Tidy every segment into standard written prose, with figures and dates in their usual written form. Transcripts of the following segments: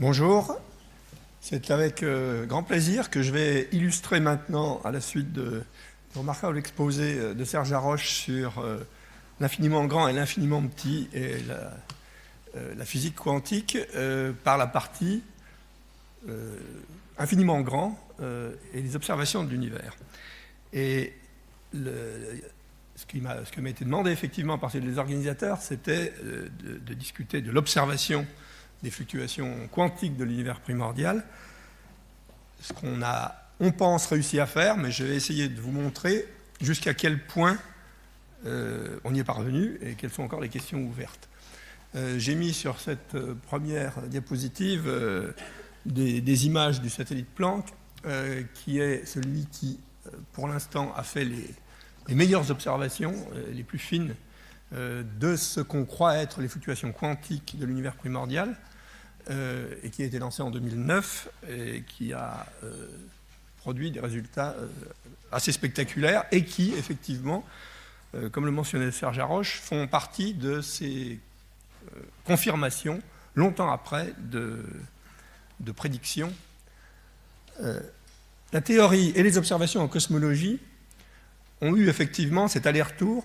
Bonjour, c'est avec grand plaisir que je vais illustrer maintenant, à la suite du remarquable exposé de Serge Haroche sur l'infiniment grand et l'infiniment petit et la physique quantique, par la partie infiniment grand et les observations de l'univers. Et ce qui m'a été demandé effectivement par les organisateurs, c'était de discuter de l'observation des fluctuations quantiques de l'univers primordial, ce qu'on a, on pense, réussi à faire, mais je vais essayer de vous montrer jusqu'à quel point on y est parvenu et quelles sont encore les questions ouvertes. J'ai mis sur cette première diapositive des images du satellite Planck, qui est celui qui, pour l'instant, a fait les meilleures observations, les plus fines, de ce qu'on croit être les fluctuations quantiques de l'univers primordial, et qui a été lancé en 2009 et qui a produit des résultats assez spectaculaires et qui, effectivement, comme le mentionnait Serge Haroche, font partie de ces confirmations, longtemps après, de prédictions. La théorie et les observations en cosmologie ont eu effectivement cet aller-retour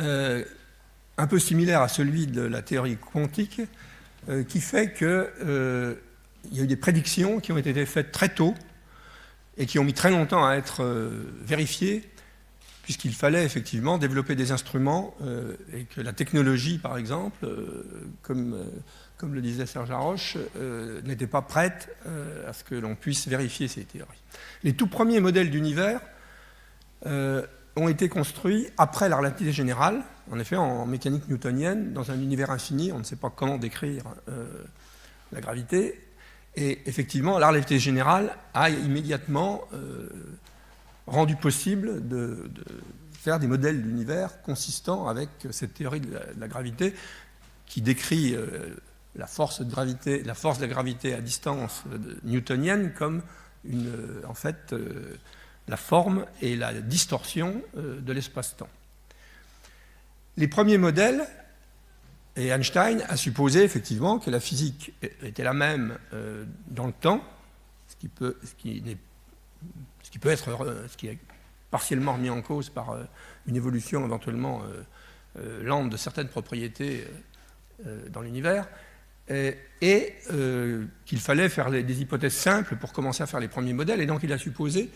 un peu similaire à celui de la théorie quantique, qui fait qu'il y a eu des prédictions qui ont été faites très tôt et qui ont mis très longtemps à être vérifiées, puisqu'il fallait effectivement développer des instruments et que la technologie, par exemple, comme le disait Serge Haroche, n'était pas prête à ce que l'on puisse vérifier ces théories. Les tout premiers modèles d'univers ont été construits après la relativité générale, en effet en mécanique newtonienne, dans un univers infini. On ne sait pas comment décrire la gravité, et effectivement la relativité générale a immédiatement rendu possible de faire des modèles d'univers consistants avec cette théorie de la gravité qui décrit la force de la gravité à distance newtonienne comme en fait la forme et la distorsion de l'espace-temps. Les premiers modèles, et Einstein a supposé effectivement que la physique était la même dans le temps, ce qui est partiellement remis en cause par une évolution éventuellement lente de certaines propriétés dans l'univers, et qu'il fallait faire des hypothèses simples pour commencer à faire les premiers modèles, et donc il a supposé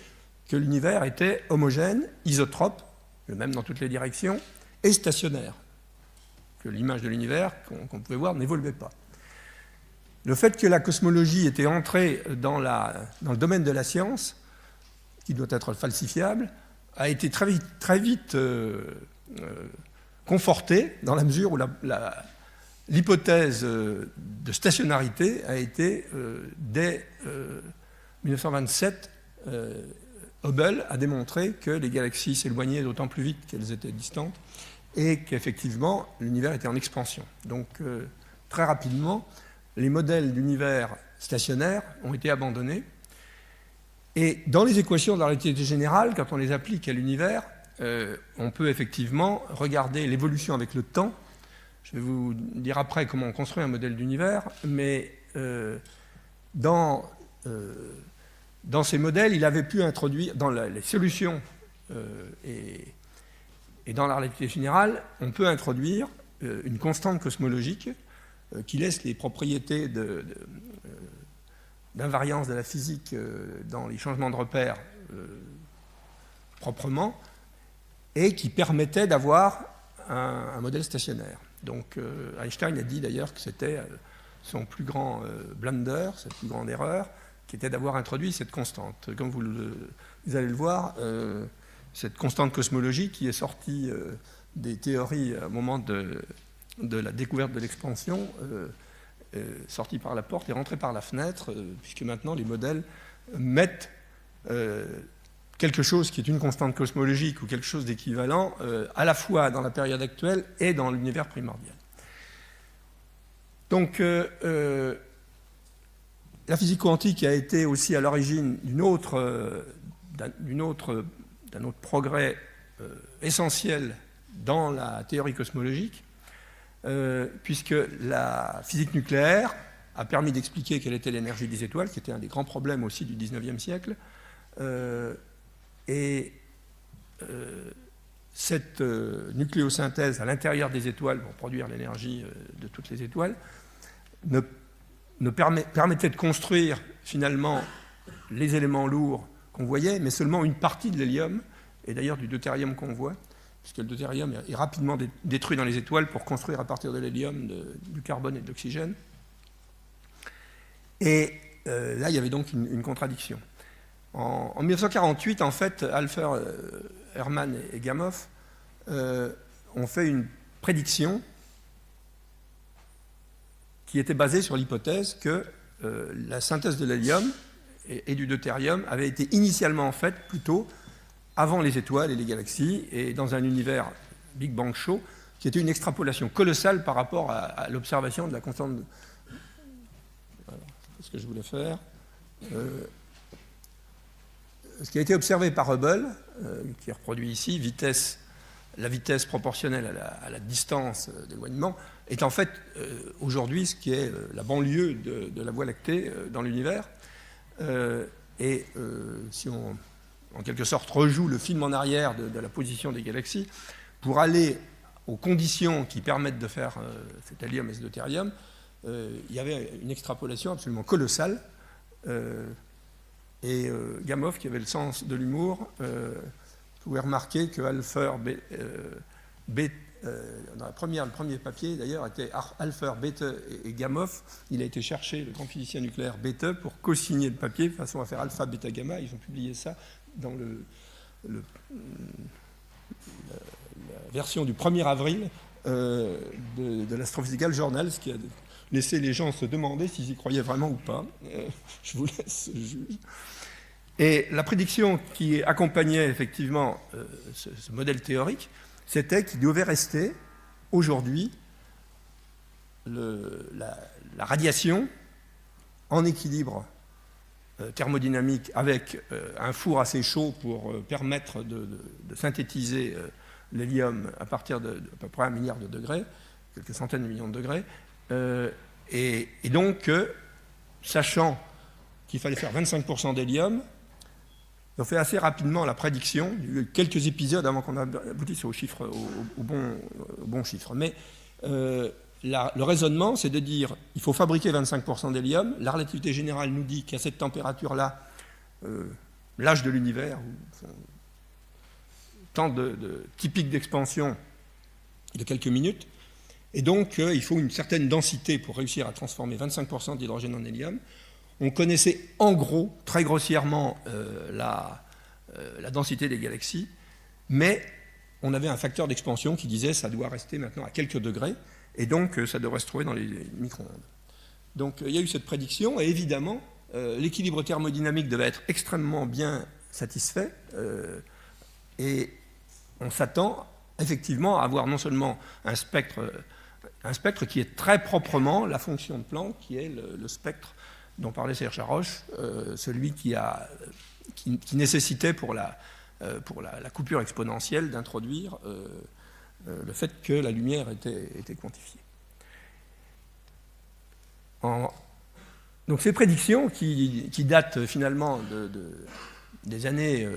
que l'univers était homogène, isotrope, le même dans toutes les directions, et stationnaire, que l'image de l'univers qu'on pouvait voir n'évoluait pas. Le fait que la cosmologie était entrée dans le domaine de la science, qui doit être falsifiable, a été très vite conforté, dans la mesure où l'hypothèse de stationnarité a été, dès 1927, Hubble a démontré que les galaxies s'éloignaient d'autant plus vite qu'elles étaient distantes et qu'effectivement l'univers était en expansion. Donc très rapidement, les modèles d'univers stationnaire ont été abandonnés. Et dans les équations de la relativité générale, quand on les applique à l'univers, on peut effectivement regarder l'évolution avec le temps. Je vais vous dire après comment on construit un modèle d'univers, mais dans ces modèles, il avait pu introduire, dans les solutions et dans la relativité générale, on peut introduire une constante cosmologique qui laisse les propriétés d'invariance de la physique dans les changements de repères proprement, et qui permettait d'avoir un modèle stationnaire. Donc Einstein a dit d'ailleurs que c'était son plus grand blunder, sa plus grande erreur, qui était d'avoir introduit cette constante. Comme vous allez le voir, cette constante cosmologique qui est sortie des théories au moment de la découverte de l'expansion, sortie par la porte et rentrée par la fenêtre, puisque maintenant les modèles mettent quelque chose qui est une constante cosmologique ou quelque chose d'équivalent à la fois dans la période actuelle et dans l'univers primordial. Donc la physique quantique a été aussi à l'origine d'un autre progrès essentiel dans la théorie cosmologique, puisque la physique nucléaire a permis d'expliquer quelle était l'énergie des étoiles, qui était un des grands problèmes aussi du XIXe siècle. Cette nucléosynthèse à l'intérieur des étoiles pour produire l'énergie de toutes les étoiles permettait de construire finalement les éléments lourds qu'on voyait, mais seulement une partie de l'hélium, et d'ailleurs du deutérium qu'on voit, puisque le deutérium est rapidement détruit dans les étoiles pour construire à partir de l'hélium du carbone et de l'oxygène. Et là, il y avait donc une contradiction. En 1948, en fait, Alpher, Hermann et Gamow ont fait une prédiction qui était basée sur l'hypothèse que la synthèse de l'hélium et du deutérium avait été initialement faite plutôt avant les étoiles et les galaxies, et dans un univers Big Bang chaud, qui était une extrapolation colossale par rapport à l'observation de la constante. Voilà, c'est ce que je voulais faire. Ce qui a été observé par Hubble, qui est reproduit ici, la vitesse proportionnelle à la distance d'éloignement, est en fait aujourd'hui ce qui est la banlieue de la Voie lactée dans l'univers. Si on, en quelque sorte, rejoue le film en arrière de la position des galaxies, pour aller aux conditions qui permettent de faire cet hélium et ce deutérium, il y avait une extrapolation absolument colossale. Gamow, qui avait le sens de l'humour, pouvait remarquer que Alpher, dans le premier papier d'ailleurs, était Alpher, Bethe et Gamow. Il a été chercher le grand physicien nucléaire Bethe pour co-signer le papier de façon à faire alpha, bêta, gamma. Ils ont publié ça dans la version du 1er avril de l'Astrophysical Journal, ce qui a laissé les gens se demander s'ils y croyaient vraiment ou pas. Je vous laisse juger. Et la prédiction qui accompagnait effectivement ce modèle théorique, c'était qu'il devait rester aujourd'hui la radiation en équilibre thermodynamique avec un four assez chaud pour permettre de synthétiser l'hélium à partir d'à peu près 1 milliard de degrés, quelques centaines de millions de degrés, et donc, sachant qu'il fallait faire 25% d'hélium, on fait assez rapidement la prédiction, quelques épisodes avant qu'on aboutisse au bon chiffre. Mais le raisonnement, c'est de dire il faut fabriquer 25% d'hélium. La relativité générale nous dit qu'à cette température-là, l'âge de l'univers, temps typique d'expansion de quelques minutes, et donc il faut une certaine densité pour réussir à transformer 25% d'hydrogène en hélium. On connaissait en gros, très grossièrement, la densité des galaxies, mais on avait un facteur d'expansion qui disait que ça doit rester maintenant à quelques degrés, et donc ça devrait se trouver dans les micro-ondes. Donc il y a eu cette prédiction, et évidemment, l'équilibre thermodynamique devait être extrêmement bien satisfait, et on s'attend effectivement à avoir non seulement un spectre qui est très proprement la fonction de Planck, qui est le spectre dont parlait Serge Haroche, celui qui nécessitait pour la coupure exponentielle d'introduire le fait que la lumière était quantifiée. Donc ces prédictions qui datent finalement des années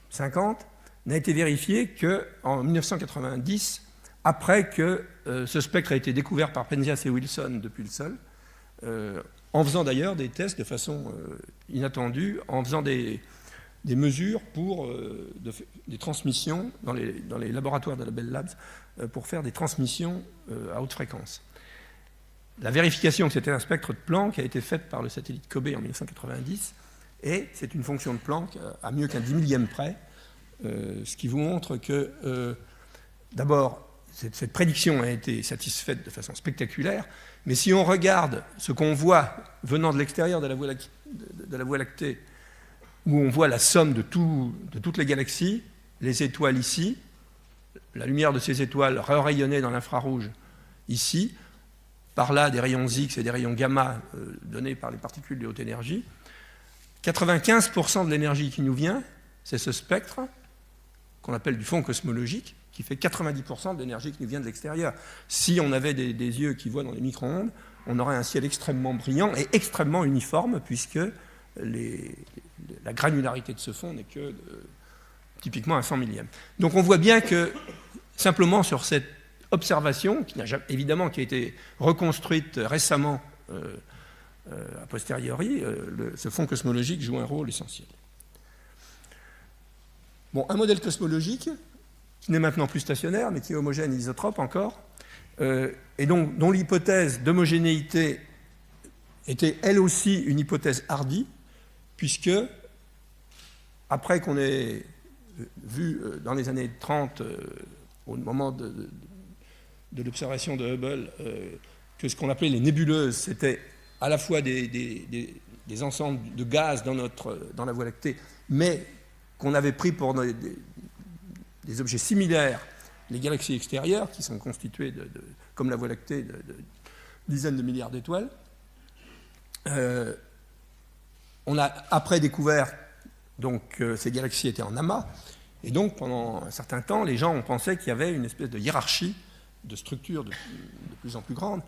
50 n'a été vérifiée qu'en 1990, après que ce spectre a été découvert par Penzias et Wilson depuis le sol, en faisant d'ailleurs des tests de façon inattendue, en faisant des mesures pour des transmissions dans les laboratoires de la Bell Labs pour faire des transmissions à haute fréquence. La vérification que c'était un spectre de Planck a été faite par le satellite COBE en 1990, et c'est une fonction de Planck à mieux qu'un 10 millième près, ce qui vous montre que, d'abord, cette prédiction a été satisfaite de façon spectaculaire, mais si on regarde ce qu'on voit venant de l'extérieur de la Voie lactée, où on voit la somme de toutes les galaxies, les étoiles ici, la lumière de ces étoiles rayonnée dans l'infrarouge ici, par là des rayons X et des rayons gamma donnés par les particules de haute énergie, 95% de l'énergie qui nous vient, c'est ce spectre qu'on appelle du fond cosmologique, qui fait 90% de l'énergie qui nous vient de l'extérieur. Si on avait des yeux qui voient dans les micro-ondes, on aurait un ciel extrêmement brillant et extrêmement uniforme, puisque la granularité de ce fond n'est que typiquement un 100 millième. Donc on voit bien que, simplement sur cette observation, qui a été reconstruite récemment a posteriori, ce fond cosmologique joue un rôle essentiel. Bon, un modèle cosmologique, qui n'est maintenant plus stationnaire, mais qui est homogène et isotrope encore, et donc, dont l'hypothèse d'homogénéité était elle aussi une hypothèse hardie, puisque, après qu'on ait vu dans les années 30, au moment de l'observation de Hubble, que ce qu'on appelait les nébuleuses, c'était à la fois des ensembles de gaz dans la Voie lactée, mais qu'on avait pris pour des objets similaires, les galaxies extérieures, qui sont constituées, comme la Voie lactée, de dizaines de milliards d'étoiles. On a après découvert que ces galaxies étaient en amas, et donc pendant un certain temps, les gens ont pensé qu'il y avait une espèce de hiérarchie de structures de plus en plus grande,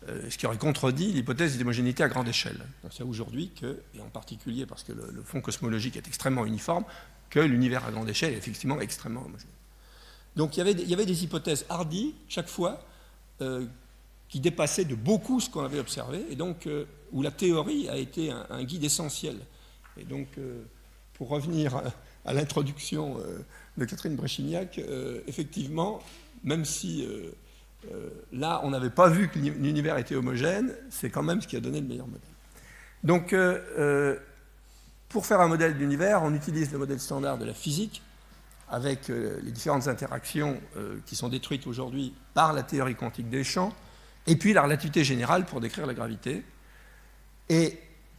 ce qui aurait contredit l'hypothèse d'homogénéité à grande échelle. On sait aujourd'hui que, et en particulier parce que le fond cosmologique est extrêmement uniforme, que l'univers à grande échelle est effectivement extrêmement homogène. Donc il y avait des hypothèses hardies, chaque fois, qui dépassaient de beaucoup ce qu'on avait observé, et donc où la théorie a été un guide essentiel. Et donc, pour revenir à l'introduction de Catherine Bréchignac, effectivement, même si là, on n'avait pas vu que l'univers était homogène, c'est quand même ce qui a donné le meilleur modèle. Donc, pour faire un modèle d'univers, on utilise le modèle standard de la physique, avec les différentes interactions qui sont détruites aujourd'hui par la théorie quantique des champs, et puis la relativité générale pour décrire la gravité. Et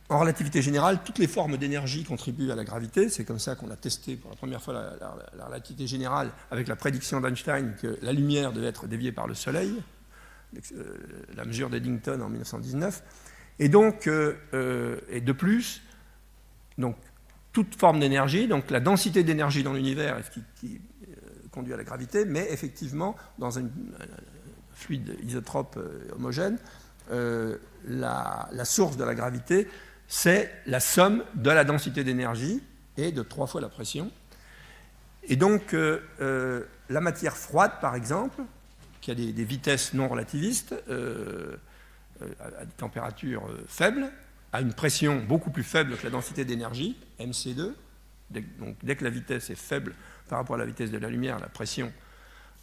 en relativité générale, toutes les formes d'énergie contribuent à la gravité. C'est comme ça qu'on a testé pour la première fois la relativité générale avec la prédiction d'Einstein que la lumière devait être déviée par le Soleil, la mesure d'Eddington en 1919. Et donc, et de plus, donc, toute forme d'énergie, donc la densité d'énergie dans l'univers est ce qui conduit à la gravité, mais effectivement, dans un fluide isotrope homogène, la source de la gravité, c'est la somme de la densité d'énergie et de 3 fois la pression. Et donc, la matière froide, par exemple, qui a des vitesses non relativistes, à des températures faibles, a une pression beaucoup plus faible que la densité d'énergie, mc2. Donc, dès que la vitesse est faible par rapport à la vitesse de la lumière, la pression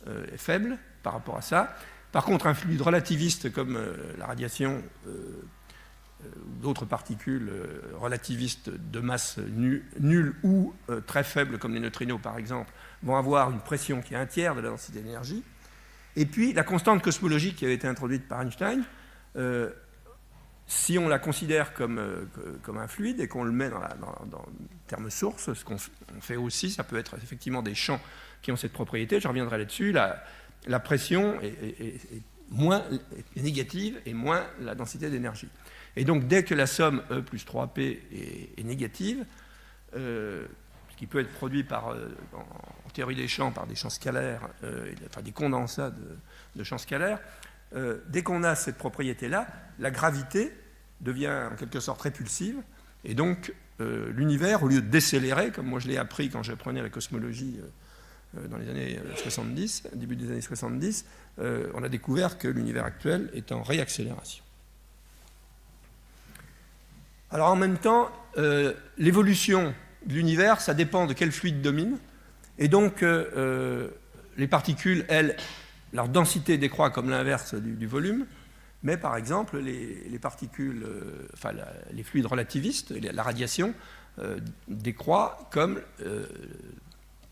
est faible par rapport à ça. Par contre, un fluide relativiste comme la radiation ou d'autres particules relativistes de masse nulle ou très faible, comme les neutrinos par exemple, vont avoir une pression qui est un tiers de la densité d'énergie. Et puis, la constante cosmologique qui avait été introduite par Einstein, si on la considère comme un fluide et qu'on le met dans termes source, ce qu'on fait aussi, ça peut être effectivement des champs qui ont cette propriété, je reviendrai là-dessus, la pression est négative et moins la densité d'énergie. Et donc, dès que la somme E plus 3P est négative, ce qui peut être produit en théorie des champs par des champs scalaires, enfin des condensats de champs scalaires, dès qu'on a cette propriété-là, la gravité devient en quelque sorte répulsive, et donc l'univers, au lieu de décélérer, comme moi je l'ai appris quand j'apprenais la cosmologie dans les années 70, début des années 70, on a découvert que l'univers actuel est en réaccélération. Alors en même temps, l'évolution de l'univers, ça dépend de quel fluide domine, et donc les particules, elles, leur densité décroît comme l'inverse du volume, mais par exemple, les particules, enfin les fluides relativistes, la radiation, décroît comme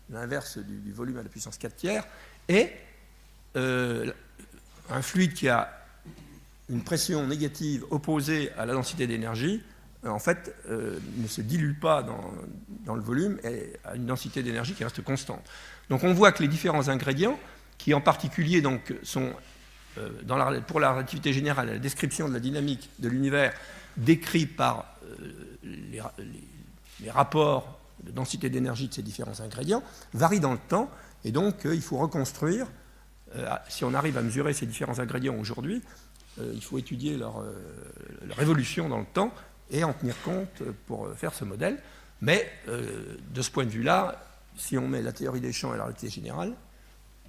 l'inverse du volume à la puissance 4 tiers, et un fluide qui a une pression négative opposée à la densité d'énergie, en fait, ne se dilue pas dans le volume et a une densité d'énergie qui reste constante. Donc on voit que les différents ingrédients, qui en particulier donc, sont, pour la relativité générale, la description de la dynamique de l'univers décrit par les rapports de densité d'énergie de ces différents ingrédients, varient dans le temps, et donc il faut reconstruire, si on arrive à mesurer ces différents ingrédients aujourd'hui, il faut étudier leur évolution dans le temps et en tenir compte pour faire ce modèle. Mais de ce point de vue-là, si on met la théorie des champs et la relativité générale,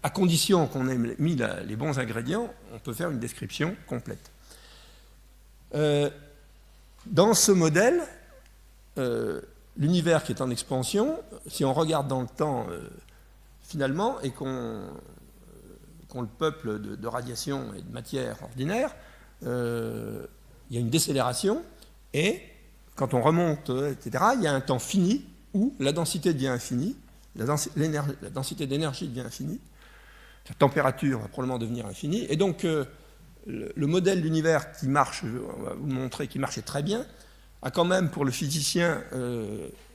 à condition qu'on ait mis les bons ingrédients, on peut faire une description complète. Dans ce modèle, l'univers qui est en expansion, si on regarde dans le temps, finalement, et qu'on le peuple de radiation et de matière ordinaire, il y a une décélération, et quand on remonte, etc., il y a un temps fini où la densité devient infinie, la densité d'énergie devient infinie, la température va probablement devenir infinie, et donc le modèle d'univers qui marche, on va vous montrer, qui marchait très bien, a quand même pour le physicien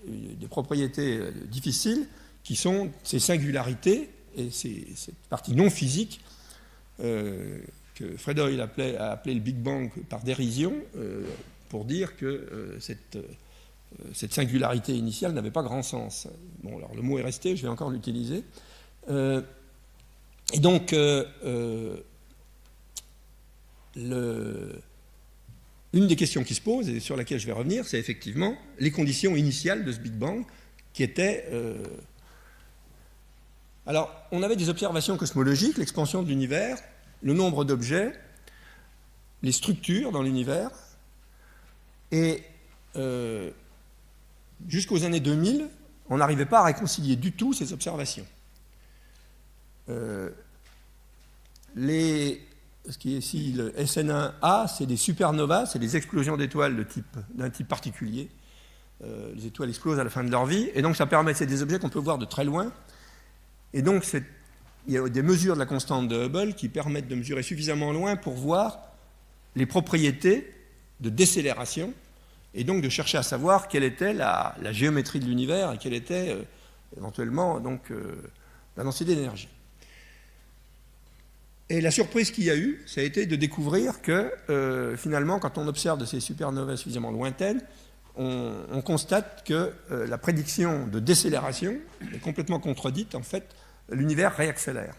des propriétés difficiles, qui sont ces singularités et cette partie non physique que Fred Hoyle a appelé le Big Bang par dérision, pour dire que cette singularité initiale n'avait pas grand sens. Bon, alors le mot est resté, je vais encore l'utiliser. Et donc, une des questions qui se pose, et sur laquelle je vais revenir, c'est effectivement les conditions initiales de ce Big Bang, qui étaient... Alors, on avait des observations cosmologiques, l'expansion de l'univers, le nombre d'objets, les structures dans l'univers, et jusqu'aux années 2000, on n'arrivait pas à réconcilier du tout ces observations. Ce qui est ici le SN1A, c'est des supernovas, c'est des explosions d'étoiles d'un type particulier. Les étoiles explosent à la fin de leur vie, et donc ça permet, c'est des objets qu'on peut voir de très loin. Et donc il y a des mesures de la constante de Hubble qui permettent de mesurer suffisamment loin pour voir les propriétés de décélération, et donc de chercher à savoir quelle était la géométrie de l'univers et quelle était éventuellement donc, la densité d'énergie. Et la surprise qu'il y a eu, ça a été de découvrir que finalement, quand on observe de ces supernovas suffisamment lointaines, on constate que la prédiction de décélération est complètement contredite. En fait, l'univers réaccélère.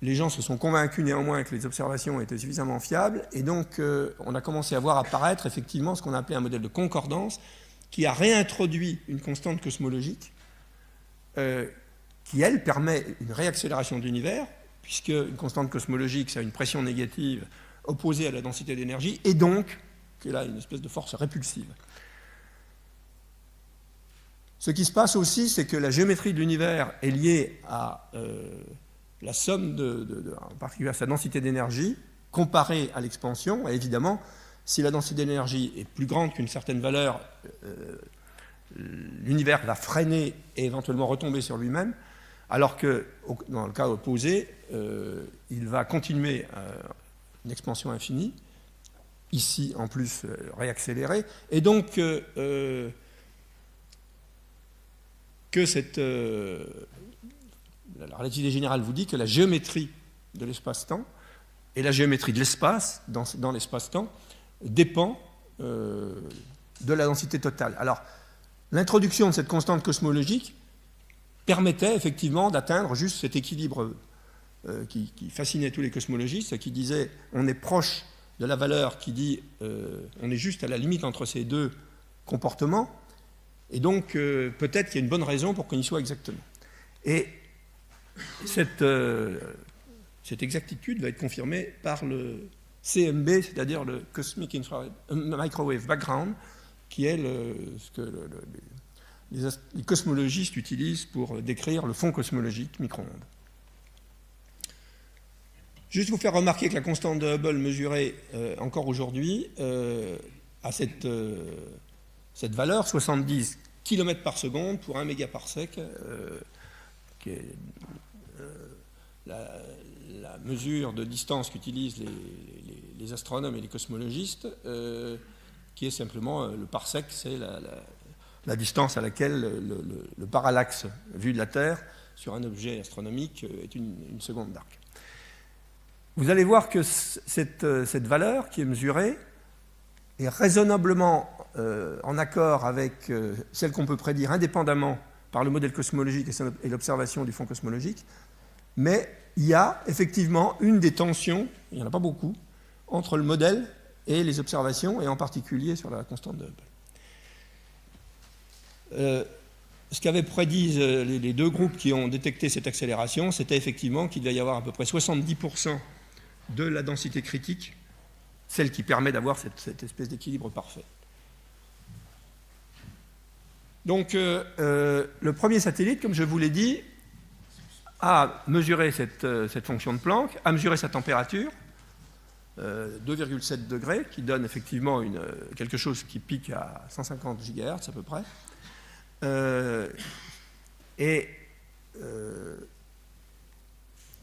Les gens se sont convaincus néanmoins que les observations étaient suffisamment fiables, et donc on a commencé à voir apparaître effectivement ce qu'on appelait un modèle de concordance, qui a réintroduit une constante cosmologique qui, elle, permet une réaccélération de l'univers, puisque une constante cosmologique, ça a une pression négative opposée à la densité d'énergie, et donc, qui est là une espèce de force répulsive. Ce qui se passe aussi, c'est que la géométrie de l'univers est liée à la somme, en particulier à sa densité d'énergie, comparée à l'expansion. Et évidemment, si la densité d'énergie est plus grande qu'une certaine valeur, l'univers va freiner et éventuellement retomber sur lui-même, alors que, dans le cas opposé, il va continuer une expansion infinie, ici en plus réaccélérée, et donc que la relativité générale vous dit que la géométrie de l'espace-temps et la géométrie de l'espace dans l'espace-temps dépend de la densité totale. Alors, l'introduction de cette constante cosmologique permettait effectivement d'atteindre juste cet équilibre qui fascinait tous les cosmologistes, qui disait on est proche de la valeur qui dit on est juste à la limite entre ces deux comportements, et donc peut-être qu'il y a une bonne raison pour qu'on y soit exactement. Et cette exactitude va être confirmée par le CMB, c'est-à-dire le Cosmic Microwave Background, qui est ce que les cosmologistes utilisent pour décrire le fond cosmologique micro-ondes. Juste vous faire remarquer que la constante de Hubble mesurée encore aujourd'hui a cette valeur, 70 km par seconde pour 1 mégaparsec, qui est la mesure de distance qu'utilisent les astronomes et les cosmologistes, qui est simplement le parsec, c'est la distance à laquelle le parallaxe vu de la Terre sur un objet astronomique est une seconde d'arc. Vous allez voir que cette valeur qui est mesurée est raisonnablement en accord avec celle qu'on peut prédire indépendamment par le modèle cosmologique et l'observation du fond cosmologique, mais il y a effectivement une des tensions, il n'y en a pas beaucoup, entre le modèle et les observations, et en particulier sur la constante de Hubble. Ce qu'avaient prédit les deux groupes qui ont détecté cette accélération, c'était effectivement qu'il devait y avoir à peu près 70% de la densité critique, celle qui permet d'avoir cette espèce d'équilibre parfait. Donc, le premier satellite, comme je vous l'ai dit, a mesuré cette fonction de Planck, a mesuré sa température, 2,7 degrés, qui donne effectivement quelque chose qui pique à 150 GHz à peu près.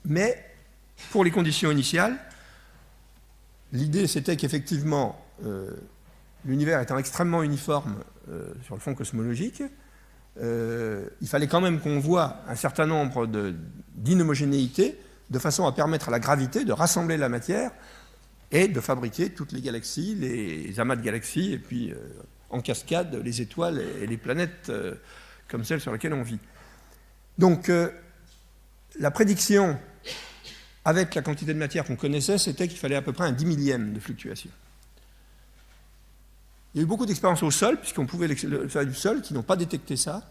Mais pour les conditions initiales, l'idée c'était qu'effectivement, l'univers étant extrêmement uniforme sur le fond cosmologique, il fallait quand même qu'on voit un certain nombre d'inhomogénéités de façon à permettre à la gravité de rassembler la matière et de fabriquer toutes les galaxies, les amas de galaxies, et puis en cascade les étoiles et les planètes comme celles sur lesquelles on vit. Donc la prédiction avec la quantité de matière qu'on connaissait, c'était qu'il fallait à peu près un 10 millième de fluctuation. Il y a eu beaucoup d'expériences au sol, puisqu'on pouvait le faire du sol, qui n'ont pas détecté ça.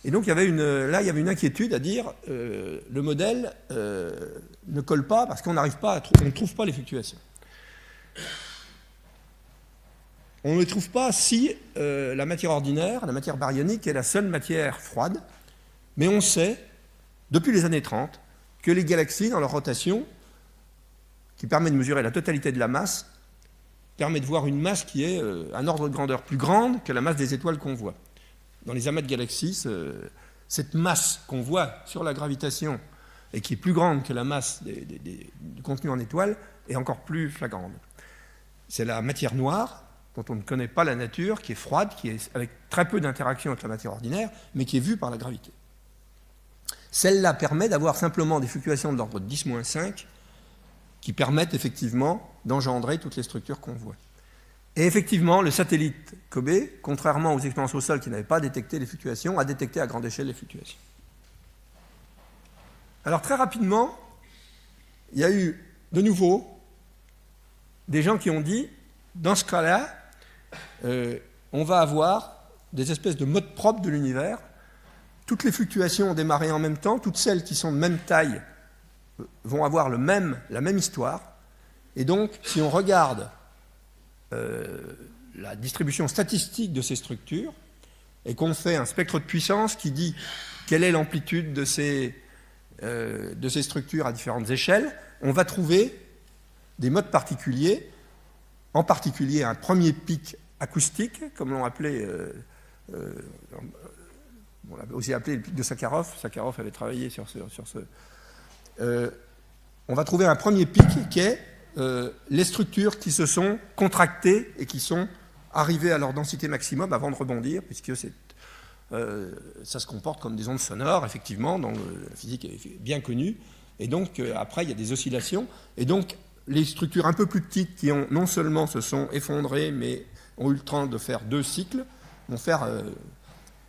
Et donc, il y avait une inquiétude à dire le modèle ne colle pas parce qu'on n'arrive pas on ne trouve pas les fluctuations. On ne les trouve pas si la matière ordinaire, la matière baryonique, est la seule matière froide. Mais on sait, depuis les années 30, que les galaxies, dans leur rotation, qui permet de mesurer la totalité de la masse, permet de voir une masse qui est un ordre de grandeur plus grande que la masse des étoiles qu'on voit. Dans les amas de galaxies, cette masse qu'on voit sur la gravitation et qui est plus grande que la masse du contenu en étoiles est encore plus flagrante. C'est la matière noire, dont on ne connaît pas la nature, qui est froide, qui est avec très peu d'interaction avec la matière ordinaire, mais qui est vue par la gravité. Celle-là permet d'avoir simplement des fluctuations de l'ordre de 10-5 qui permettent effectivement d'engendrer toutes les structures qu'on voit. Et effectivement, le satellite COBE, contrairement aux expériences au sol qui n'avaient pas détecté les fluctuations, a détecté à grande échelle les fluctuations. Alors très rapidement, il y a eu de nouveau des gens qui ont dit, dans ce cas-là, on va avoir des espèces de modes propres de l'univers. Toutes les fluctuations ont démarré en même temps, toutes celles qui sont de même taille vont avoir la même histoire. Et donc, si on regarde la distribution statistique de ces structures et qu'on fait un spectre de puissance qui dit quelle est l'amplitude de ces structures à différentes échelles, on va trouver des modes particuliers, en particulier un premier pic acoustique, comme l'ont appelé, on l'avait aussi appelé le pic de Sakharov. Sakharov avait travaillé sur ce. On va trouver un premier pic qui est les structures qui se sont contractées et qui sont arrivées à leur densité maximum avant de rebondir, puisque ça se comporte comme des ondes sonores, effectivement, dont la physique est bien connue. Et donc, après, il y a des oscillations. Et donc, les structures un peu plus petites qui ont non seulement se sont effondrées, mais ont eu le temps de faire 2 cycles, vont faire...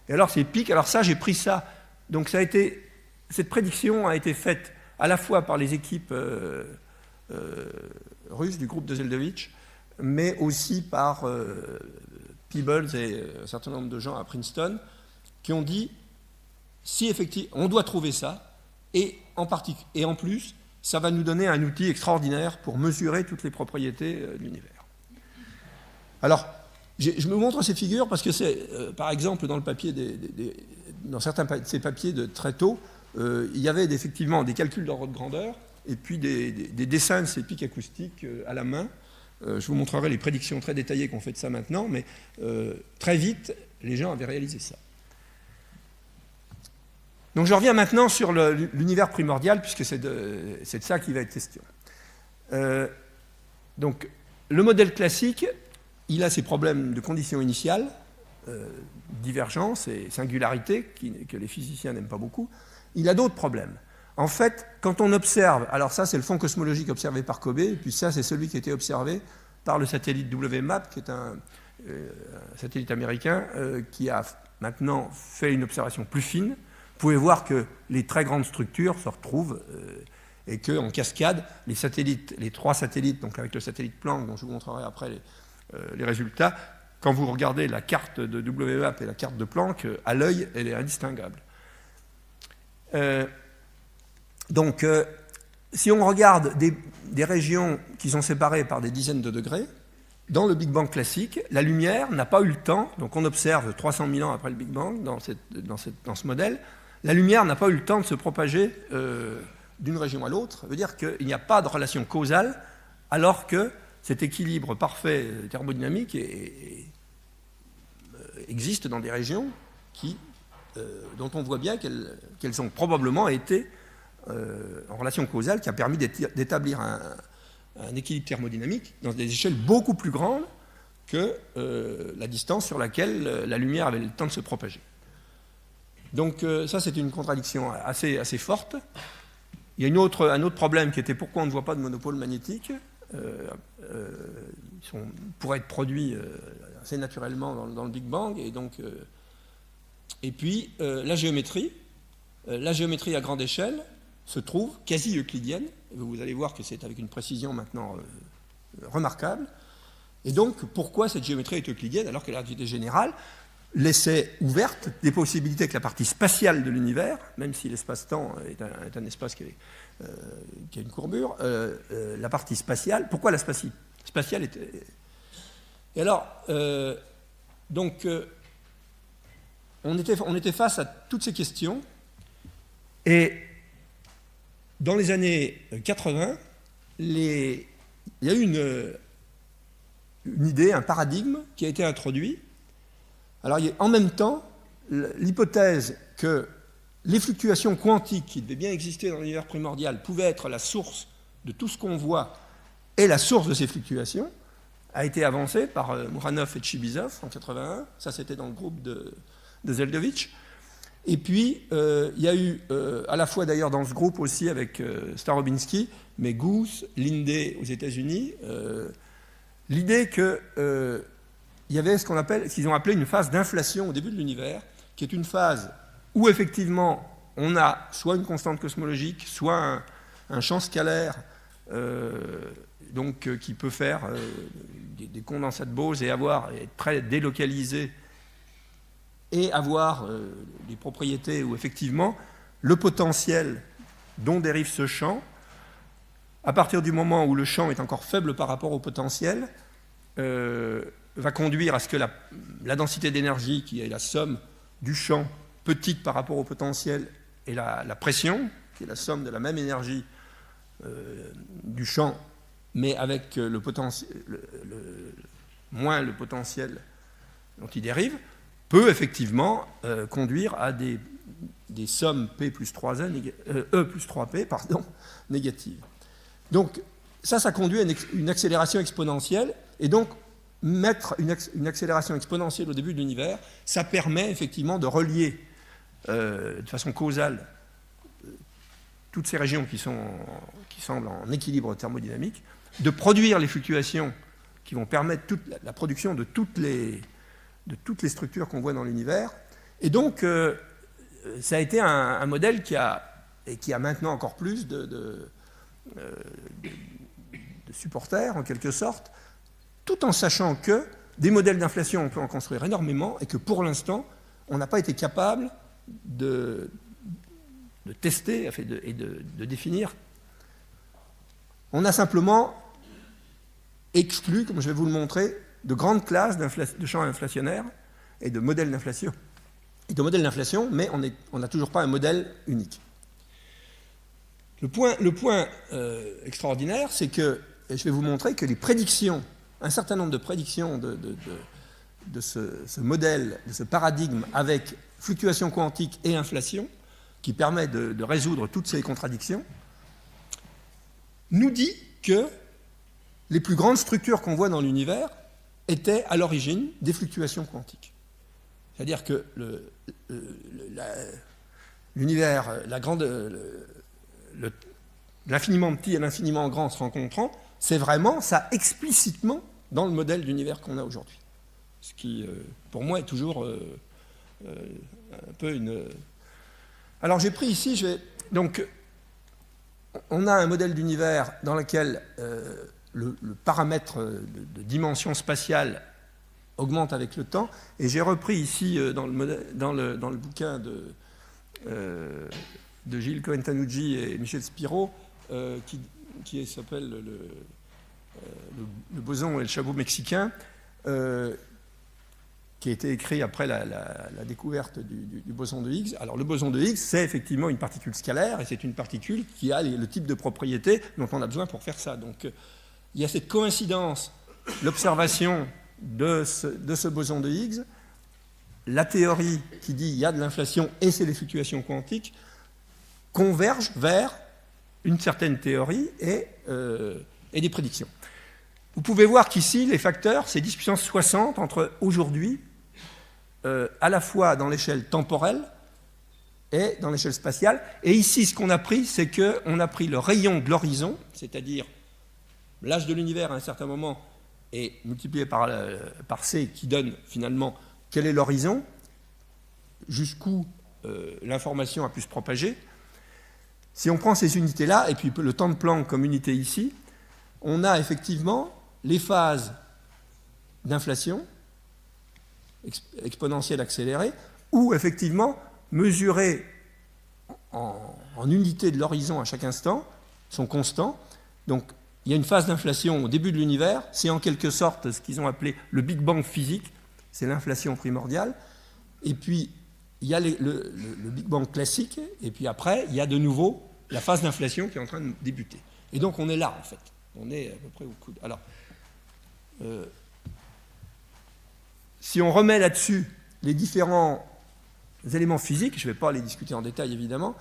Et alors, ces pics, alors ça, j'ai pris ça. Donc, cette prédiction a été faite à la fois par les équipes russes du groupe de Zeldovich, mais aussi par Peebles et un certain nombre de gens à Princeton, qui ont dit, si effectivement, on doit trouver ça, et en plus, ça va nous donner un outil extraordinaire pour mesurer toutes les propriétés de l'univers. Alors, je me montre ces figures parce que c'est, par exemple, dans le papier dans certains de ces papiers de très tôt, il y avait effectivement des calculs d'ordre de grandeur et puis des dessins de ces pics acoustiques à la main. Je vous montrerai les prédictions très détaillées qu'on fait de ça maintenant, mais très vite, les gens avaient réalisé ça. Donc je reviens maintenant sur l'univers primordial, puisque c'est de ça qu'il va être question. Donc, le modèle classique, il a ses problèmes de conditions initiales, divergence et singularité, que les physiciens n'aiment pas beaucoup. Il a d'autres problèmes. En fait, quand on observe, alors ça c'est le fond cosmologique observé par COBE, et puis ça c'est celui qui a été observé par le satellite WMAP, qui est un satellite américain, qui a maintenant fait une observation plus fine. Vous pouvez voir que les très grandes structures se retrouvent, et qu'en cascade, les satellites, les 3 satellites, donc avec le satellite Planck, dont je vous montrerai après les résultats, quand vous regardez la carte de WMAP et la carte de Planck, à l'œil, elle est indistinguable. Donc, si on regarde des régions qui sont séparées par des dizaines de degrés, dans le Big Bang classique, la lumière n'a pas eu le temps, donc on observe 300 000 ans après le Big Bang dans ce modèle, la lumière n'a pas eu le temps de se propager d'une région à l'autre. Ça veut dire qu'il n'y a pas de relation causale, alors que cet équilibre parfait thermodynamique existe dans des régions dont on voit bien qu'elles ont probablement été en relation causale, qui a permis d'établir un équilibre thermodynamique dans des échelles beaucoup plus grandes que la distance sur laquelle la lumière avait le temps de se propager. Donc ça, c'est une contradiction assez forte. Il y a un autre problème qui était pourquoi on ne voit pas de monopôle magnétique. Ils pourraient être produits assez naturellement dans le Big Bang. Et puis, la géométrie à grande échelle se trouve quasi euclidienne. Vous allez voir que c'est avec une précision maintenant remarquable. Et donc, pourquoi cette géométrie est euclidienne alors que la relativité générale laissait ouverte des possibilités que la partie spatiale de l'univers, même si l'espace-temps est un espace qui a une courbure, la partie spatiale, pourquoi la spatiale était... Et alors, on était face à toutes ces questions, et dans les années 80, il y a eu une idée, un paradigme qui a été introduit. Alors, il y a en même temps l'hypothèse que les fluctuations quantiques qui devaient bien exister dans l'univers primordial pouvaient être la source de tout ce qu'on voit et la source de ces fluctuations a été avancée par Muranov et Chibysov en 81. Ça, c'était dans le groupe de Zeldovich. Et puis, il y a eu, à la fois d'ailleurs dans ce groupe aussi avec Starobinsky, mais Guth, Linde aux États-Unis, l'idée qu'il y avait ce qu'ils ont appelé une phase d'inflation au début de l'univers, qui est une phase où effectivement on a soit une constante cosmologique, soit un champ scalaire qui peut faire des condensats de Bose et être très délocalisé et avoir des propriétés où effectivement le potentiel dont dérive ce champ, à partir du moment où le champ est encore faible par rapport au potentiel, va conduire à ce que la densité d'énergie, qui est la somme du champ petite par rapport au potentiel, et la pression, qui est la somme de la même énergie du champ, mais avec moins le potentiel dont il dérive, peut effectivement conduire à des sommes P plus 3E, E plus 3P, négatives. Donc, ça conduit à une accélération exponentielle, et donc, mettre une accélération exponentielle au début de l'univers, ça permet effectivement de relier de façon causale toutes ces régions qui semblent en équilibre thermodynamique, de produire les fluctuations qui vont permettre la production de toutes les structures qu'on voit dans l'univers. Et donc, ça a été un modèle qui a maintenant encore plus de supporters, en quelque sorte, tout en sachant que des modèles d'inflation, on peut en construire énormément, et que pour l'instant, on n'a pas été capable de tester et de définir. On a simplement exclu, comme je vais vous le montrer, de grandes classes de champs inflationnaires et de modèles d'inflation. Mais on n'a toujours pas un modèle unique. Le point extraordinaire, c'est que, et je vais vous montrer que les prédictions, un certain nombre de prédictions de ce modèle, de ce paradigme avec fluctuation quantique et inflation, qui permet de résoudre toutes ces contradictions, nous dit que les plus grandes structures qu'on voit dans l'univers étaient à l'origine des fluctuations quantiques. C'est-à-dire que l'univers, l'infiniment petit et l'infiniment grand se rencontrant, c'est vraiment ça explicitement dans le modèle d'univers qu'on a aujourd'hui. Ce qui, pour moi, est toujours un peu une... Alors j'ai pris ici, donc on a un modèle d'univers dans lequel le paramètre de dimension spatiale augmente avec le temps, et j'ai repris ici dans le bouquin de Gilles Cohen-Tanucci et Michel Spiro, qui s'appelle le boson et le chapeau mexicain, qui a été écrit après la découverte du boson de Higgs. Alors le boson de Higgs, c'est effectivement une particule scalaire, et c'est une particule qui a le type de propriété dont on a besoin pour faire ça. Donc il y a cette coïncidence, l'observation de ce boson de Higgs, la théorie qui dit il y a de l'inflation et c'est des fluctuations quantiques, converge vers une certaine théorie et des prédictions. Vous pouvez voir qu'ici, les facteurs, c'est 10 puissance 60 entre aujourd'hui, à la fois dans l'échelle temporelle et dans l'échelle spatiale. Et ici, ce qu'on a pris, c'est qu'on a pris le rayon de l'horizon, c'est-à-dire l'âge de l'univers à un certain moment est multiplié par C, qui donne finalement quel est l'horizon, jusqu'où l'information a pu se propager. Si on prend ces unités-là, et puis le temps de Planck comme unité ici, on a effectivement les phases d'inflation exponentielle accélérée, où effectivement, mesurées en unité de l'horizon à chaque instant, sont constants. Donc, il y a une phase d'inflation au début de l'univers, c'est en quelque sorte ce qu'ils ont appelé le Big Bang physique, c'est l'inflation primordiale. Et puis, il y a le Big Bang classique, et puis après, il y a de nouveau la phase d'inflation qui est en train de débuter. Et donc, on est là, en fait. On est à peu près au coude. Alors, si on remet là-dessus les différents éléments physiques, je ne vais pas les discuter en détail, évidemment,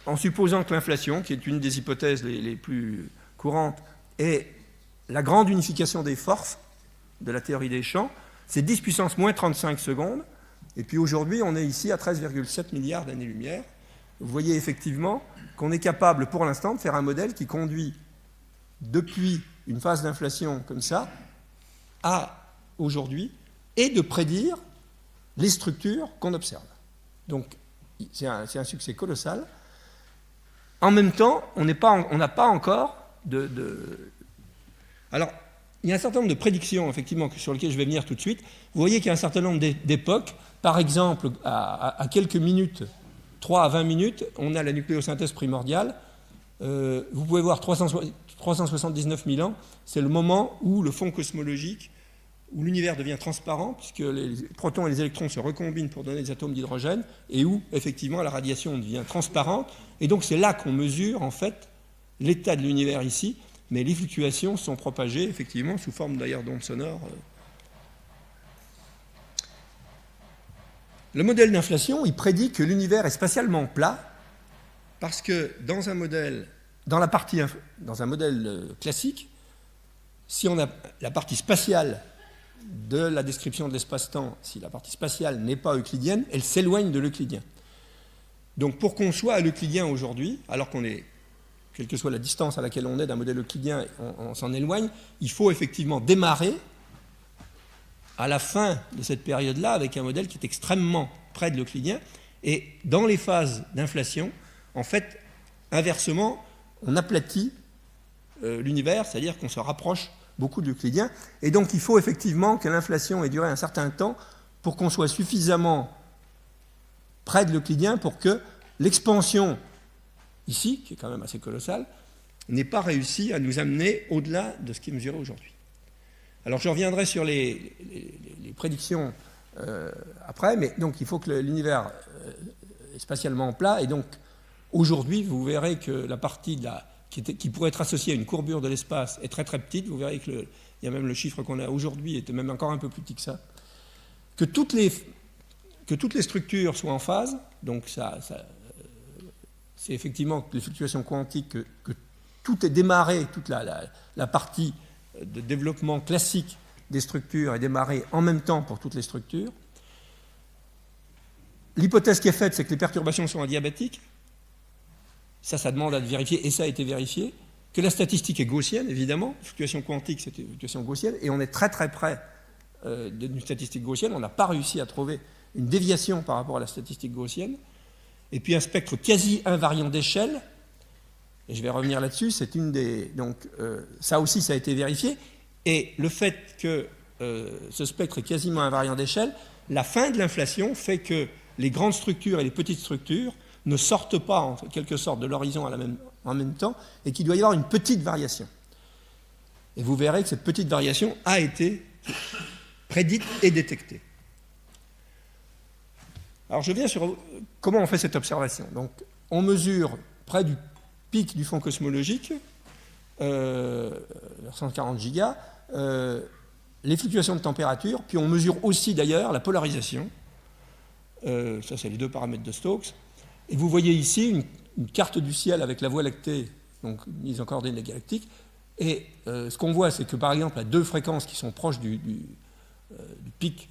en supposant que l'inflation, qui est une des hypothèses les plus courantes, est la grande unification des forces de la théorie des champs, c'est 10 puissance moins 35 secondes, et puis aujourd'hui, on est ici à 13,7 milliards d'années-lumière. Vous voyez effectivement qu'on est capable, pour l'instant, de faire un modèle qui conduit depuis une phase d'inflation comme ça à aujourd'hui, et de prédire les structures qu'on observe. Donc, c'est un succès colossal. En même temps, on n'a pas encore Alors, il y a un certain nombre de prédictions, effectivement, sur lesquelles je vais venir tout de suite. Vous voyez qu'il y a un certain nombre d'époques. Par exemple, à quelques minutes, 3 à 20 minutes, on a la nucléosynthèse primordiale. Vous pouvez voir 379 000 ans, c'est le moment où le fond cosmologique, où l'univers devient transparent, puisque les protons et les électrons se recombinent pour donner des atomes d'hydrogène, et où, effectivement, la radiation devient transparente. Et donc, c'est là qu'on mesure, en fait, l'état de l'univers ici, mais les fluctuations sont propagées, effectivement, sous forme, d'ailleurs, d'ondes sonores. Le modèle d'inflation, il prédit que l'univers est spatialement plat, parce que dans un modèle classique, si on a la partie spatiale de la description de l'espace-temps, si la partie spatiale n'est pas euclidienne, elle s'éloigne de l'euclidien. Donc pour qu'on soit à l'euclidien aujourd'hui, alors qu'on est, quelle que soit la distance à laquelle on est d'un modèle euclidien, on s'en éloigne, il faut effectivement démarrer à la fin de cette période-là avec un modèle qui est extrêmement près de l'euclidien. Et dans les phases d'inflation, en fait, inversement, on aplatit l'univers, c'est-à-dire qu'on se rapproche beaucoup de l'euclidien. Et donc, il faut effectivement que l'inflation ait duré un certain temps pour qu'on soit suffisamment près de l'euclidien pour que l'expansion, ici, qui est quand même assez colossale, n'ait pas réussi à nous amener au-delà de ce qui est mesuré aujourd'hui. Alors, je reviendrai sur les prédictions après, mais donc, il faut que l'univers est spatialement plat, et donc, aujourd'hui, vous verrez que la partie qui pourrait être associée à une courbure de l'espace est très très petite. Vous verrez qu'il y a même le chiffre qu'on a aujourd'hui est même encore un peu plus petit que ça. Que toutes les structures soient en phase, donc c'est effectivement les fluctuations quantiques, que tout est démarré, toute la partie de développement classique des structures est démarrée en même temps pour toutes les structures. L'hypothèse qui est faite, c'est que les perturbations sont adiabatiques. Ça demande à être vérifié, et ça a été vérifié. Que la statistique est gaussienne, évidemment. Fluctuation quantique, c'est une fluctuation gaussienne, et on est très très près d'une statistique gaussienne. On n'a pas réussi à trouver une déviation par rapport à la statistique gaussienne. Et puis un spectre quasi invariant d'échelle. Et je vais revenir là-dessus, c'est une des... Donc ça aussi, ça a été vérifié. Et le fait que ce spectre est quasiment invariant d'échelle, la fin de l'inflation fait que les grandes structures et les petites structures ne sortent pas, en quelque sorte, de l'horizon en même temps, et qu'il doit y avoir une petite variation. Et vous verrez que cette petite variation a été prédite et détectée. Alors je viens sur comment on fait cette observation. Donc on mesure près du pic du fond cosmologique, 140 gigas, les fluctuations de température, puis on mesure aussi d'ailleurs la polarisation. Ça c'est les deux paramètres de Stokes. Et vous voyez ici une carte du ciel avec la Voie lactée, donc mise en coordonnées galactiques. Et ce qu'on voit, c'est que par exemple, à deux fréquences qui sont proches du pic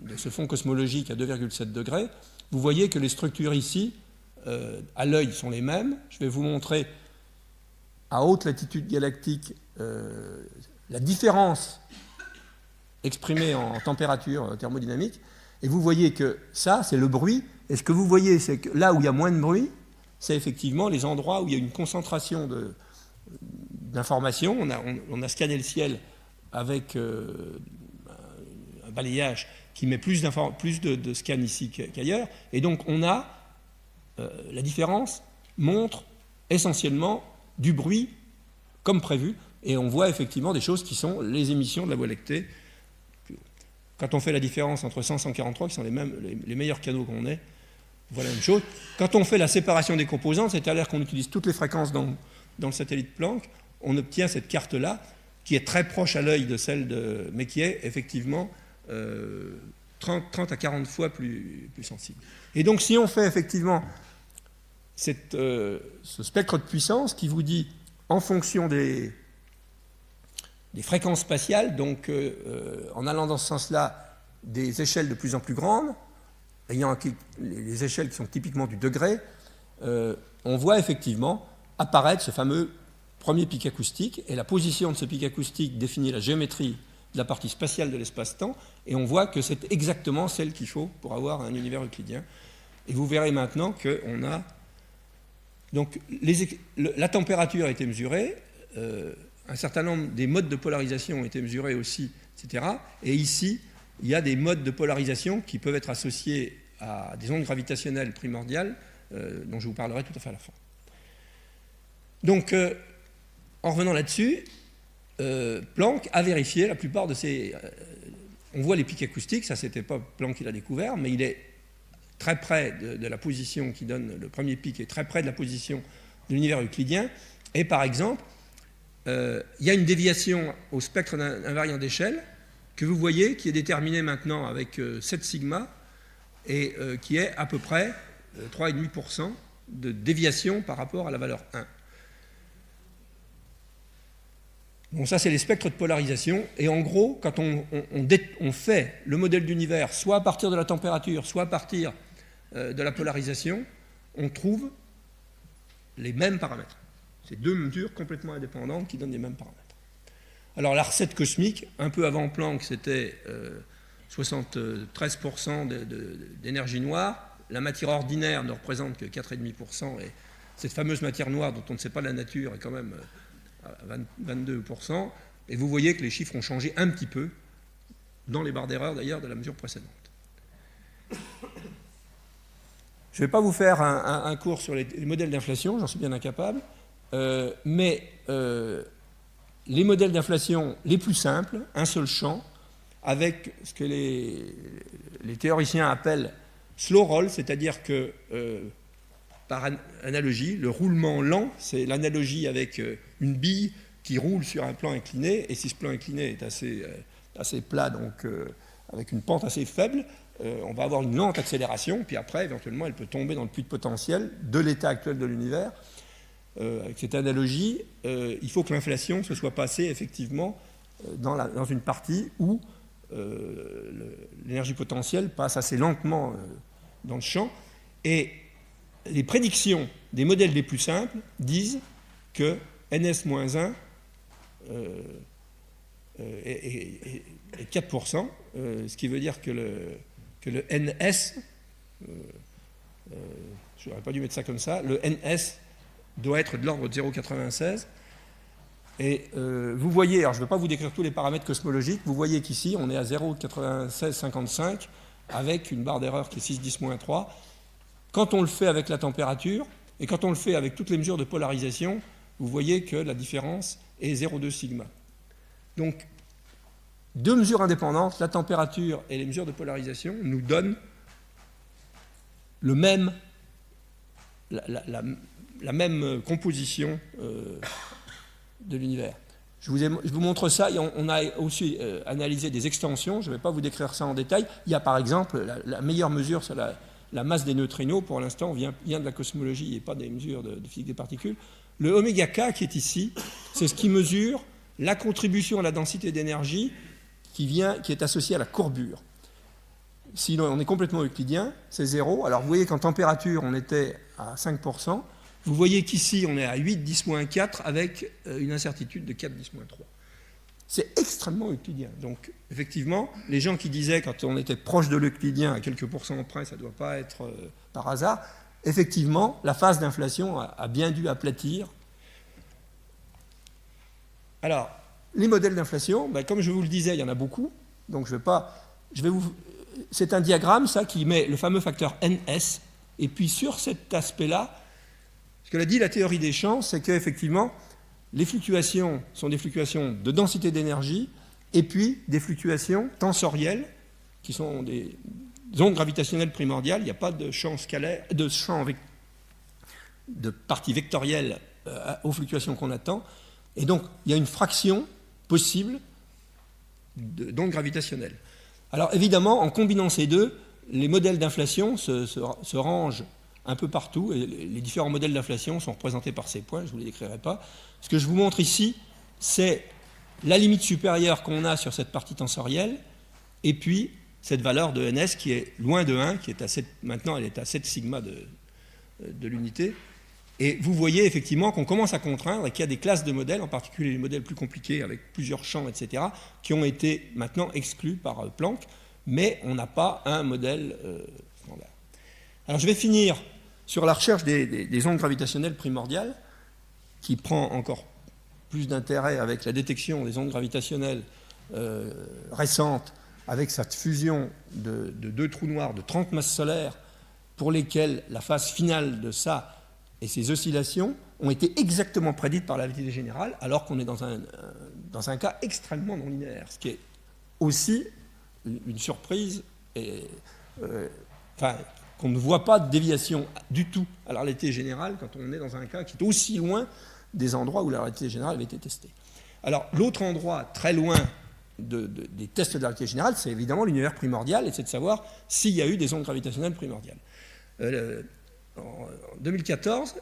de ce fond cosmologique à 2,7 degrés, vous voyez que les structures ici, à l'œil, sont les mêmes. Je vais vous montrer à haute latitude galactique la différence exprimée en température thermodynamique. Et vous voyez que ça, c'est le bruit. Et ce que vous voyez, c'est que là où il y a moins de bruit, c'est effectivement les endroits où il y a une concentration d'informations. On a scanné le ciel avec un balayage qui met plus de scans ici qu'ailleurs. Et donc, on a la différence montre essentiellement du bruit comme prévu. Et on voit effectivement des choses qui sont les émissions de la Voie lactée. Quand on fait la différence entre 100 et 143, qui sont les meilleurs canaux qu'on ait, voilà la même chose. Quand on fait la séparation des composantes, c'est-à-dire qu'on utilise toutes les fréquences dans le satellite Planck, on obtient cette carte-là, qui est très proche à l'œil de celle mais qui est effectivement 30 à 40 fois plus sensible. Et donc, si on fait effectivement ce spectre de puissance qui vous dit, en fonction des fréquences spatiales, donc en allant dans ce sens-là, des échelles de plus en plus grandes, ayant les échelles qui sont typiquement du degré, on voit effectivement apparaître ce fameux premier pic acoustique, et la position de ce pic acoustique définit la géométrie de la partie spatiale de l'espace-temps, et on voit que c'est exactement celle qu'il faut pour avoir un univers euclidien. Et vous verrez maintenant qu'on a... Donc, la température a été mesurée, un certain nombre des modes de polarisation ont été mesurés aussi, etc. Et ici, il y a des modes de polarisation qui peuvent être associés à des ondes gravitationnelles primordiales, dont je vous parlerai tout à fait à la fin. Donc, en revenant là-dessus, Planck a vérifié la plupart de ces... on voit les pics acoustiques, ça c'était pas Planck qui l'a découvert, mais il est très près de la position qui donne le premier pic, est très près de la position de l'univers euclidien. Et par exemple, il y a une déviation au spectre invariant d'échelle que vous voyez, qui est déterminée maintenant avec 7 sigma, et qui est à peu près 3,5% de déviation par rapport à la valeur 1. Bon, ça, c'est les spectres de polarisation. Et en gros, quand on fait le modèle d'univers, soit à partir de la température, soit à partir de la polarisation, on trouve les mêmes paramètres. C'est deux mesures complètement indépendantes qui donnent les mêmes paramètres. Alors, la recette cosmique, un peu avant Planck, c'était 73% d'énergie noire. La matière ordinaire ne représente que 4,5%. Et cette fameuse matière noire, dont on ne sait pas la nature, est quand même... à 22%, et vous voyez que les chiffres ont changé un petit peu, dans les barres d'erreur d'ailleurs de la mesure précédente. Je ne vais pas vous faire un cours sur les modèles d'inflation, j'en suis bien incapable, mais les modèles d'inflation les plus simples, un seul champ, avec ce que les théoriciens appellent slow roll, c'est-à-dire que par analogie, le roulement lent, c'est l'analogie avec une bille qui roule sur un plan incliné, et si ce plan incliné est assez plat, donc avec une pente assez faible, on va avoir une lente accélération, puis après, éventuellement, elle peut tomber dans le puits de potentiel de l'état actuel de l'univers. Avec cette analogie, il faut que l'inflation se soit passée effectivement dans une partie où l'énergie potentielle passe assez lentement dans le champ, et les prédictions des modèles les plus simples disent que ns-1 est 4%, ce qui veut dire que le ns, je n'aurais pas dû mettre ça comme ça, le ns doit être de l'ordre de 0,96. Et vous voyez, alors je ne vais pas vous décrire tous les paramètres cosmologiques, vous voyez qu'ici, on est à 0,9655 avec une barre d'erreur qui est 610-3. Quand on le fait avec la température, et quand on le fait avec toutes les mesures de polarisation, vous voyez que la différence est 0,2 sigma. Donc, deux mesures indépendantes, la température et les mesures de polarisation, nous donnent le même, la même composition de l'univers. Je vous montre ça, et on a aussi analysé des extensions, je ne vais pas vous décrire ça en détail. Il y a par exemple la meilleure mesure sur la masse des neutrinos, pour l'instant vient de la cosmologie et pas des mesures de physique des particules. Le oméga k qui est ici, c'est ce qui mesure la contribution à la densité d'énergie qui est associée à la courbure. Si on est complètement euclidien, c'est 0. Alors vous voyez qu'en température, on était à 5%. Vous voyez qu'ici, on est à 8, 10-4 avec une incertitude de 4, 10-3. C'est extrêmement euclidien. Donc, effectivement, les gens qui disaient, quand on était proche de l'euclidien, à quelques pourcents près, ça ne doit pas être par hasard, effectivement, la phase d'inflation a bien dû aplatir. Alors, les modèles d'inflation, comme je vous le disais, il y en a beaucoup. Donc, c'est un diagramme, ça, qui met le fameux facteur NS. Et puis, sur cet aspect-là, ce que l'a dit la théorie des champs, c'est qu'effectivement, les fluctuations sont des fluctuations de densité d'énergie et puis des fluctuations tensorielles qui sont des ondes gravitationnelles primordiales. Il n'y a pas de champ scalaire, de partie vectorielle aux fluctuations qu'on attend. Et donc, il y a une fraction possible d'ondes gravitationnelles. Alors, évidemment, en combinant ces deux, les modèles d'inflation se rangent un peu partout, et les différents modèles d'inflation sont représentés par ces points, je ne vous les décrirai pas. Ce que je vous montre ici, c'est la limite supérieure qu'on a sur cette partie tensorielle, et puis cette valeur de NS qui est loin de 1, qui est à 7, maintenant elle est à 7 sigma de l'unité. Et vous voyez effectivement qu'on commence à contraindre et qu'il y a des classes de modèles, en particulier les modèles plus compliqués avec plusieurs champs, etc., qui ont été maintenant exclus par Planck, mais on n'a pas un modèle standard. Alors je vais finir sur la recherche des ondes gravitationnelles primordiales, qui prend encore plus d'intérêt avec la détection des ondes gravitationnelles récentes, avec cette fusion de deux trous noirs de 30 masses solaires, pour lesquels la phase finale de ça et ces oscillations ont été exactement prédites par la relativité générale, alors qu'on est dans un cas extrêmement non linéaire, ce qui est aussi une surprise, qu'on ne voit pas de déviation du tout à la relativité générale quand on est dans un cas qui est aussi loin des endroits où la relativité générale avait été testée. Alors, l'autre endroit très loin des tests de la relativité générale, c'est évidemment l'univers primordial, et c'est de savoir s'il y a eu des ondes gravitationnelles primordiales. En 2014,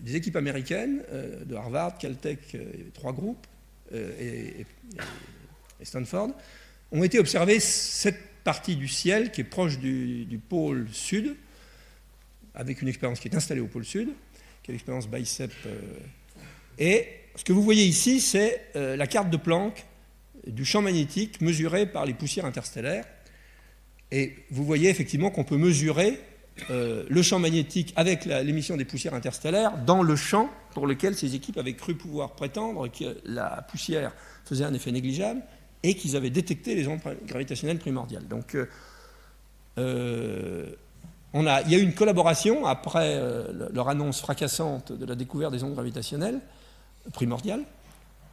des équipes américaines de Harvard, Caltech, 3 groupes, et Stanford, ont été observer cette partie du ciel qui est proche du pôle sud, avec une expérience qui est installée au pôle sud, qui est l'expérience BICEP. Et ce que vous voyez ici, c'est la carte de Planck du champ magnétique mesuré par les poussières interstellaires. Et vous voyez effectivement qu'on peut mesurer le champ magnétique avec l'émission des poussières interstellaires dans le champ pour lequel ces équipes avaient cru pouvoir prétendre que la poussière faisait un effet négligeable et qu'ils avaient détecté les ondes gravitationnelles primordiales. Donc, il y a eu une collaboration après leur annonce fracassante de la découverte des ondes gravitationnelles primordiales,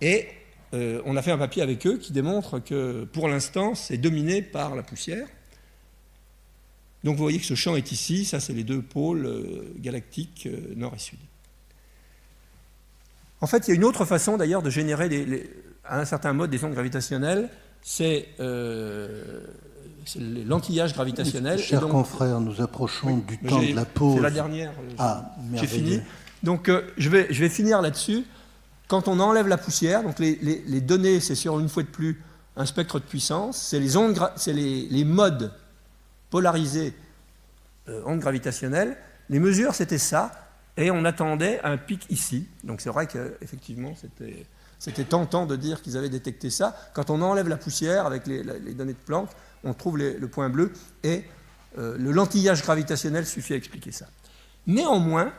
et on a fait un papier avec eux qui démontre que, pour l'instant, c'est dominé par la poussière. Donc, vous voyez que ce champ est ici, ça, c'est les deux pôles galactiques nord et sud. En fait, il y a une autre façon, d'ailleurs, de générer à un certain mode des ondes gravitationnelles, c'est l'antillage gravitationnel. Chers confrères, nous approchons du temps de la pause. C'est la dernière, j'ai fini. Donc je vais finir là-dessus. Quand on enlève la poussière, donc les données, c'est sur une fois de plus un spectre de puissance, c'est les modes polarisés ondes gravitationnelles. Les mesures, c'était ça, et on attendait un pic ici. Donc c'est vrai qu'effectivement, c'était tentant de dire qu'ils avaient détecté ça. Quand on enlève la poussière avec les données de Planck, on trouve le point bleu, et le lentillage gravitationnel suffit à expliquer ça. Néanmoins,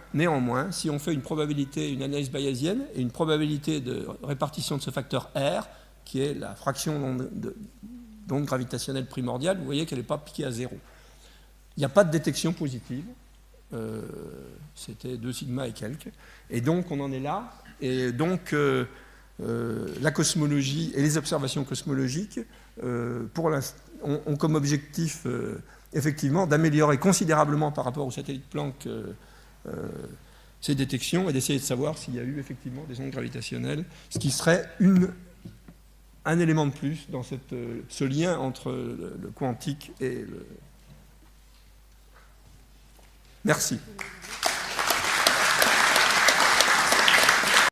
si on fait une probabilité, une analyse bayésienne et une probabilité de répartition de ce facteur R, qui est la fraction d'onde gravitationnelle primordiale, vous voyez qu'elle n'est pas piquée à 0. Il n'y a pas de détection positive. C'était 2 sigma et quelques. Et donc, on en est là. Et donc, la cosmologie et les observations cosmologiques ont comme objectif, effectivement, d'améliorer considérablement par rapport au satellite Planck ces détections et d'essayer de savoir s'il y a eu effectivement des ondes gravitationnelles, ce qui serait un élément de plus dans ce lien entre le quantique et le... Merci.